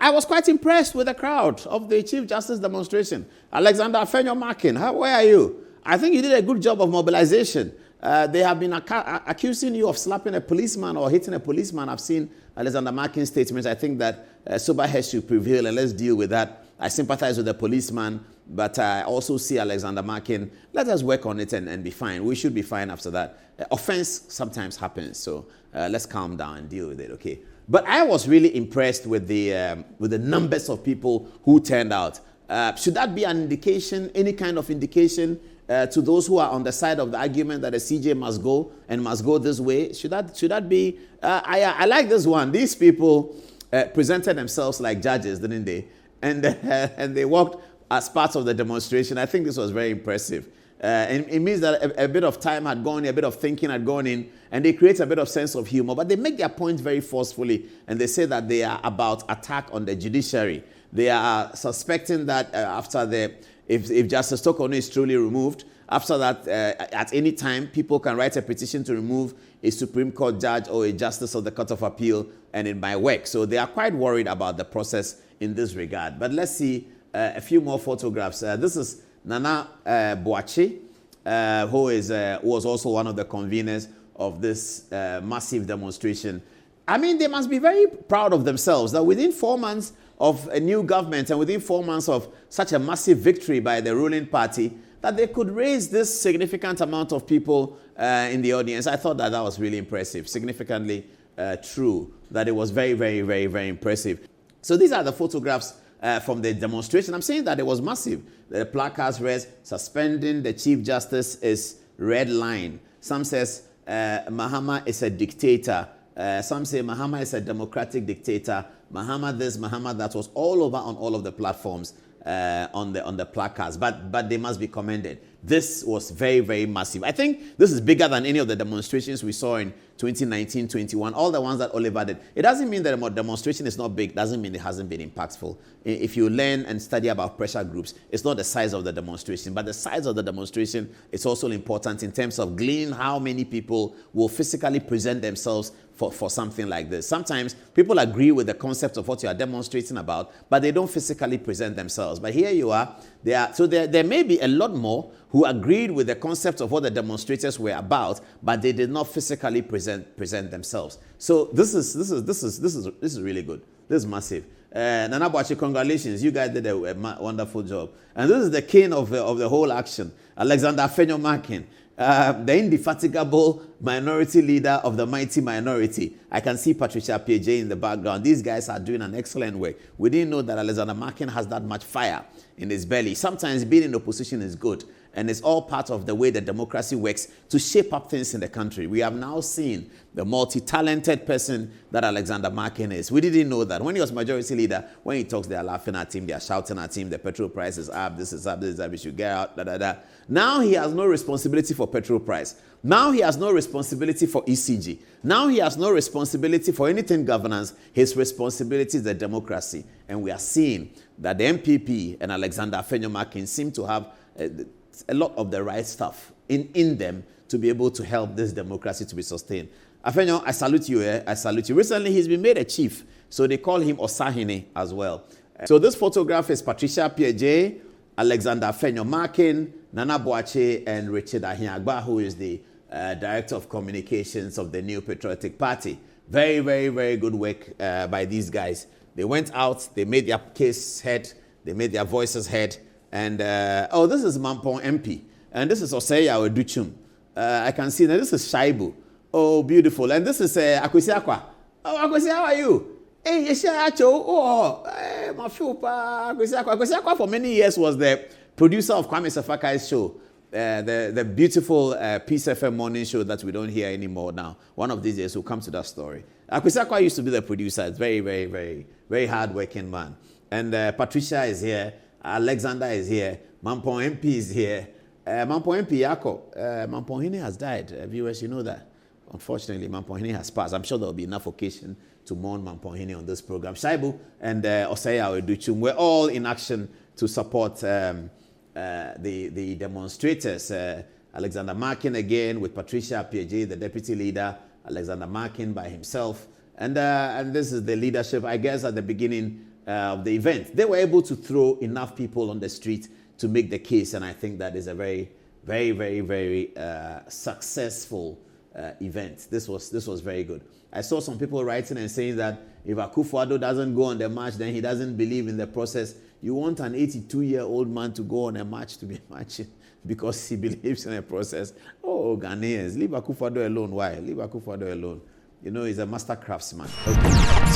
I was quite impressed with the crowd of the Chief Justice demonstration. Alexander Afenyo-Markin, where are you? I think you did a good job of mobilization. They have been accusing you of slapping a policeman or hitting a policeman. I've seen Alexander Markin's statements. I think that sober heads should prevail, and let's deal with that. I sympathize with the policeman, but I also see Alexander Markin. Let us work on it and be fine. We should be fine after that. Offense sometimes happens, so let's calm down and deal with it, okay? But I was really impressed with the numbers of people who turned out. Should that be an indication, any kind of indication to those who are on the side of the argument that the CJ must go and must go this way? Should that be? I like this one. These people presented themselves like judges, didn't they? And they walked as part of the demonstration. I think this was very impressive. And it means that a bit of time had gone in, a bit of thinking had gone in, and they create a bit of sense of humor. But they make their point very forcefully, and they say that they are about attack on the judiciary. They are suspecting that if Justice Tokono is truly removed, after that, at any time, people can write a petition to remove a Supreme Court judge or a justice of the Court of Appeal, and it might work. So they are quite worried about the process in this regard. But let's see a few more photographs. This is Nana Boakye, who was also one of the conveners of this massive demonstration. I mean, they must be very proud of themselves that within 4 months of a new government and within 4 months of such a massive victory by the ruling party, that they could raise this significant amount of people in the audience. I thought that was really impressive, significantly true, that it was very, very, very, very impressive. So these are the photographs from the demonstration. I'm saying that it was massive. The placards read, suspending the Chief Justice is red line. Some says Mahama is a dictator. Some say Mahama is a democratic dictator. Mahama this, Mahama that. Was all over on all of the platforms on the placards. But they must be commended. This was very, very massive. I think this is bigger than any of the demonstrations we saw in 2019, 21, all the ones that Oliver did. It doesn't mean that a demonstration is not big. Doesn't mean it hasn't been impactful. If you learn and study about pressure groups, it's not the size of the demonstration, but the size of the demonstration is also important in terms of gleaning how many people will physically present themselves for something like this. Sometimes people agree with the concept of what you are demonstrating about, but they don't physically present themselves. But here you are. There may be a lot more who agreed with the concept of what the demonstrators were about, but they did not physically present themselves. So this is really good. This is massive. Nana Boakye, congratulations. You guys did a wonderful job. And this is the king of the whole action, Alexander Afenyo-Markin. The indefatigable minority leader of the mighty minority. I can see Patricia P.J. in the background. These guys are doing an excellent work. We didn't know that Alexander Markin has that much fire in his belly. Sometimes being in opposition is good, and it's all part of the way that democracy works to shape up things in the country. We have now seen the multi-talented person that Alexander Markin is. We didn't know that. When he was majority leader, when he talks, they are laughing at him, they are shouting at him, the petrol price is up, this is up, this is up, we should get out, da, da, da. Now he has no responsibility for petrol price. Now he has no responsibility for ECG. Now he has no responsibility for anything governance. His responsibility is the democracy. And we are seeing that the MPP and Alexander Afenyo-Markin seem to have a lot of the right stuff in them to be able to help this democracy to be sustained. Afenyo, I salute you. I salute you. Recently, he's been made a chief, so they call him Osahene as well. So this photograph is Patricia P.J., Alexander Afenyo-Markin, Nana Boakye, and Richard Ahiagba, who is the Director of Communications of the New Patriotic Party. Very, very, very good work by these guys. They went out, they made their case heard, they made their voices heard, and this is Mampong MP, and this is Oseya Oduchum. I can see that this is Shaibu. Oh, beautiful. And this is Akwesi Akwa. Oh, Akwesi, how are you? Hey, Acho. Oh, Mafupa. Akwesi Akwa for many years was the producer of Kwame Sefakai's show, the beautiful Peace FM morning show that we don't hear anymore now. One of these days we'll come to that story. Akwesi Akwa used to be the producer. It's very, very, very, very hard-working man. And Patricia is here. Alexander is here. Mampong MP is here. Mampong MP Yako. Mampong Hine has died. Viewers, you know that. Unfortunately, Mampong Hine has passed. I'm sure there will be enough occasion to mourn Mampong Hine on this program. Shaibu and Oseya Oduchum were all in action to support the demonstrators. Alexander Markin again with Patricia P.J., the deputy leader. Alexander Markin by himself. And this is the leadership. I guess at the beginning, of the event, they were able to throw enough people on the street to make the case, and I think that is a very, very, very, very successful event. This was very good. I saw some people writing and saying that if Akufo-Addo doesn't go on the march, then he doesn't believe in the process. You want an 82-year-old man to go on a march to be marching because he believes in the process. Oh, Ghanaians, leave Akufo-Addo alone. Why? Leave Akufo-Addo alone. You know, he's a master craftsman. Okay.